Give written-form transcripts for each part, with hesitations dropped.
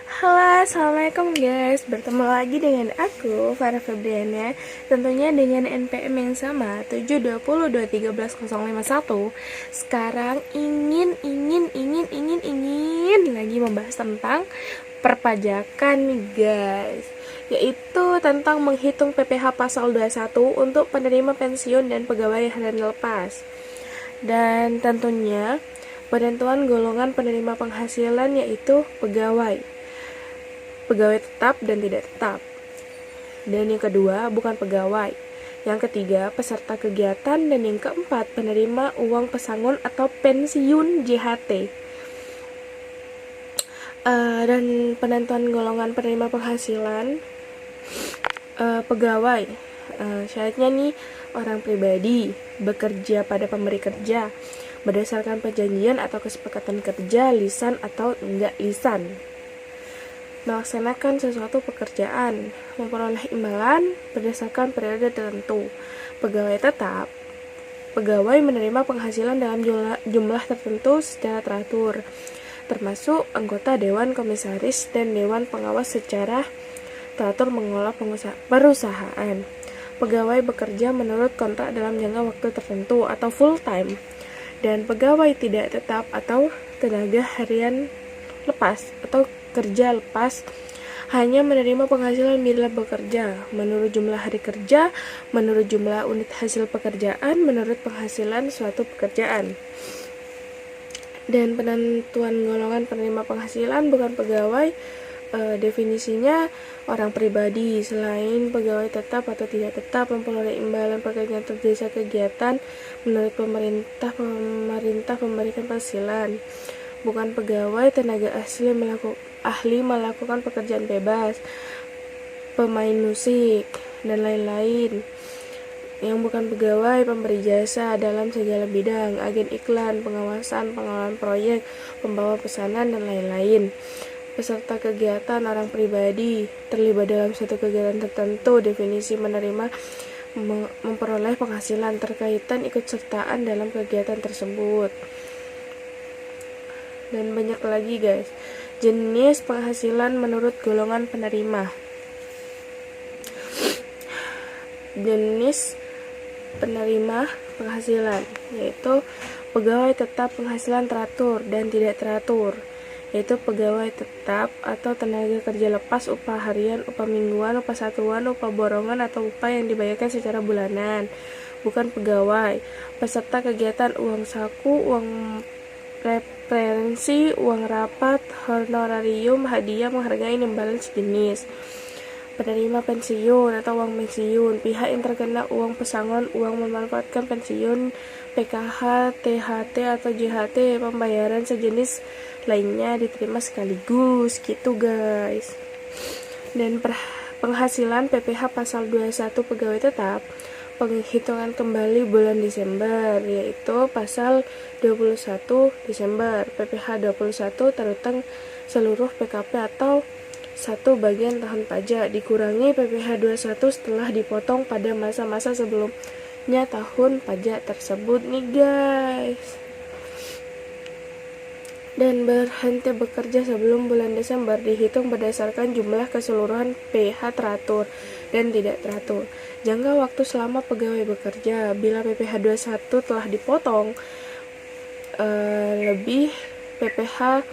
Halo, assalamualaikum guys. Bertemu lagi dengan aku, Farah Febriana. Tentunya dengan NPM yang sama, 720231051. Sekarang ingin lagi membahas tentang perpajakan nih guys, yaitu tentang menghitung PPh pasal 21 untuk penerima pensiun dan pegawai harian lepas. Dan tentunya penentuan golongan penerima penghasilan yaitu pegawai tetap dan tidak tetap. Dan yang kedua, bukan pegawai. Yang ketiga, peserta kegiatan. Dan yang keempat, penerima uang pesangon atau pensiun JHT. Dan penentuan golongan penerima penghasilan pegawai. Syaratnya nih, orang pribadi bekerja pada pemberi kerja berdasarkan perjanjian atau kesepakatan kerja, lisan atau enggak lisan, melaksanakan sesuatu pekerjaan, memperoleh imbalan berdasarkan periode tertentu. Pegawai tetap, pegawai menerima penghasilan dalam jumlah tertentu secara teratur, termasuk anggota Dewan Komisaris dan Dewan Pengawas secara teratur mengelola perusahaan. Pegawai bekerja menurut kontrak dalam jangka waktu tertentu atau full time. Dan pegawai tidak tetap atau tenaga harian lepas atau kerja lepas hanya menerima penghasilan bila bekerja menurut jumlah hari kerja, menurut jumlah unit hasil pekerjaan, menurut penghasilan suatu pekerjaan. Dan penentuan golongan penerima penghasilan bukan pegawai, definisinya orang pribadi selain pegawai tetap atau tidak tetap memperoleh imbalan pekerjaan atau jasa kegiatan menurut pemerintah memberikan penghasilan. Bukan pegawai, tenaga ahli melakukan pekerjaan bebas, pemain musik, dan lain-lain. Yang bukan pegawai, pemberi jasa dalam segala bidang, agen iklan, pengawasan, pengelolaan proyek, pembawa pesanan, dan lain-lain. Peserta kegiatan orang pribadi terlibat dalam suatu kegiatan tertentu. Definisi menerima memperoleh penghasilan terkaitan ikut sertaan dalam kegiatan tersebut. Dan banyak lagi guys. Jenis penghasilan menurut golongan penerima. Jenis penerima penghasilan yaitu pegawai tetap penghasilan teratur dan tidak teratur, yaitu pegawai tetap atau tenaga kerja lepas, upah harian, upah mingguan, upah satuan, upah borongan atau upah yang dibayarkan secara bulanan. Bukan pegawai, peserta kegiatan uang saku, uang referensi, uang rapat, honorarium, hadiah, menghargai, imbalan sejenis. Penerima pensiun atau uang pensiun, pihak yang terkena uang pesangon, uang memanfaatkan pensiun, PKH, THT atau JHT, pembayaran sejenis lainnya diterima sekaligus gitu guys. Dan penghasilan PPh pasal 21 pegawai tetap, penghitungan kembali bulan Desember yaitu pasal 21 Desember, PPh 21 terutang seluruh PKP atau satu bagian tahun pajak dikurangi PPh 21 setelah dipotong pada masa-masa sebelumnya tahun pajak tersebut nih guys. Dan berhenti bekerja sebelum bulan Desember dihitung berdasarkan jumlah keseluruhan PH teratur dan tidak teratur. Jangka waktu selama pegawai bekerja, bila PPh 21 telah dipotong lebih PPh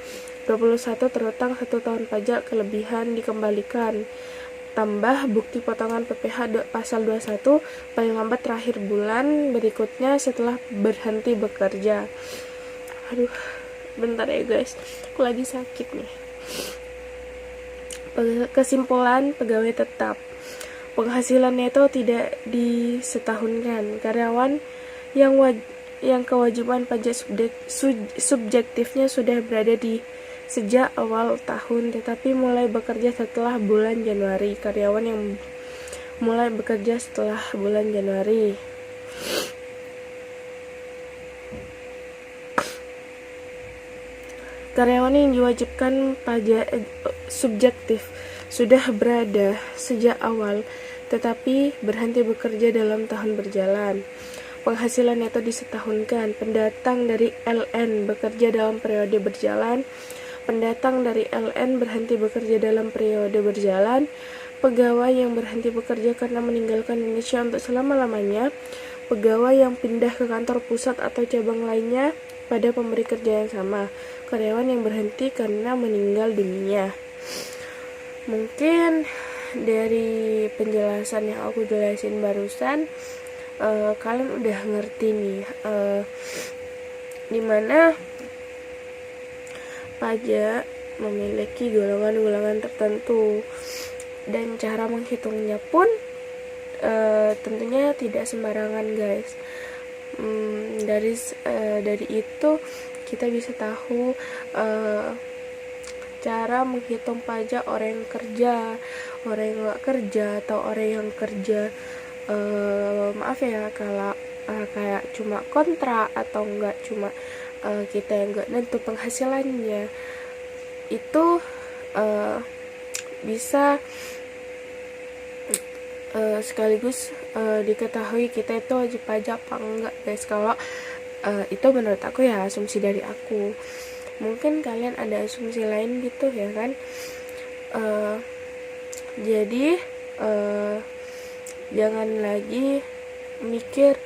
21 terutang 1 tahun pajak kelebihan dikembalikan, tambah bukti potongan PPh pasal 21 paling lambat terakhir bulan berikutnya setelah berhenti bekerja. Aduh, bentar ya guys, aku lagi sakit nih. Kesimpulan, pegawai tetap penghasilan neto tidak disetahunkan. Karyawan yang kewajiban pajak subjektifnya sudah berada di sejak awal tahun tetapi mulai bekerja setelah bulan Januari. Karyawan yang mulai bekerja setelah bulan Januari. Karyawan yang diwajibkan pajak subjektif sudah berada sejak awal tetapi berhenti bekerja dalam tahun berjalan. Penghasilan neto disetahunkan. Pendatang dari LN bekerja dalam periode berjalan pendatang dari LN berhenti bekerja dalam periode berjalan, pegawai yang berhenti bekerja karena meninggalkan Indonesia untuk selama-lamanya, pegawai yang pindah ke kantor pusat atau cabang lainnya pada pemberi kerja yang sama, karyawan yang berhenti karena meninggal dunia. Mungkin dari penjelasan yang aku jelasin barusan, kalian udah ngerti nih dimana pajak memiliki golongan-golongan tertentu, dan cara menghitungnya pun tentunya tidak sembarangan, guys. Dari itu kita bisa tahu cara menghitung pajak orang yang kerja, orang yang nggak kerja, atau orang yang kerja maaf ya, kalau kayak cuma kontrak atau enggak cuma kita yang nggak nentu penghasilannya, itu bisa sekaligus diketahui kita itu wajib pajak apa enggak, guys. Kalau itu menurut aku ya, asumsi dari aku. Mungkin kalian ada asumsi lain gitu ya kan. Jadi jangan lagi mikir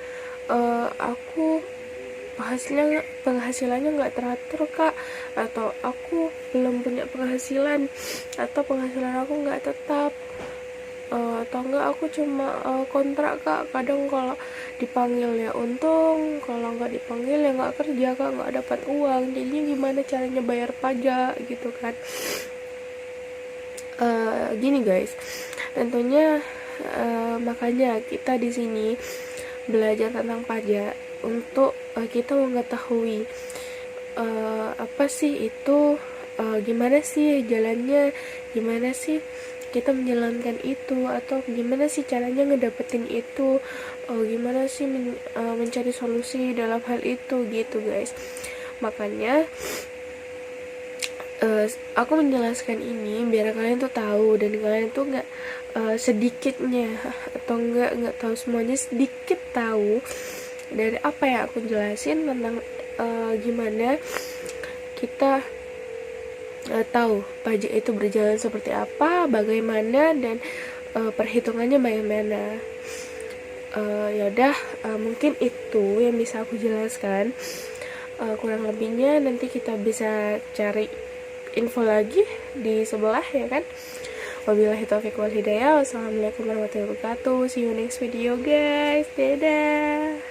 aku penghasilannya nggak teratur kak, atau aku belum punya penghasilan, atau penghasilan aku nggak tetap, atau enggak aku cuma kontrak kak, kadang kalau dipanggil ya untung, kalau nggak dipanggil ya nggak kerja kak, nggak dapat uang, jadinya gimana caranya bayar pajak gitu kan. Gini guys, tentunya makanya kita di sini belajar tentang pajak untuk kita mengetahui apa sih itu, gimana sih jalannya, gimana sih kita menjalankan itu, atau gimana sih caranya ngedapetin itu, gimana sih mencari solusi dalam hal itu gitu guys. Makanya aku menjelaskan ini biar kalian tuh tahu, dan kalian tuh nggak sedikitnya atau nggak tahu semuanya, sedikit tahu dari apa yang aku jelasin tentang gimana kita tahu pajak itu berjalan seperti apa, bagaimana, dan perhitungannya bagaimana. Yaudah, mungkin itu yang bisa aku jelaskan. Kurang lebihnya nanti kita bisa cari info lagi di sebelah ya kan. Wabillahi taufiq wal hidayah. Wassalamualaikum warahmatullahi wabarakatuh. See you next video guys. Dadah.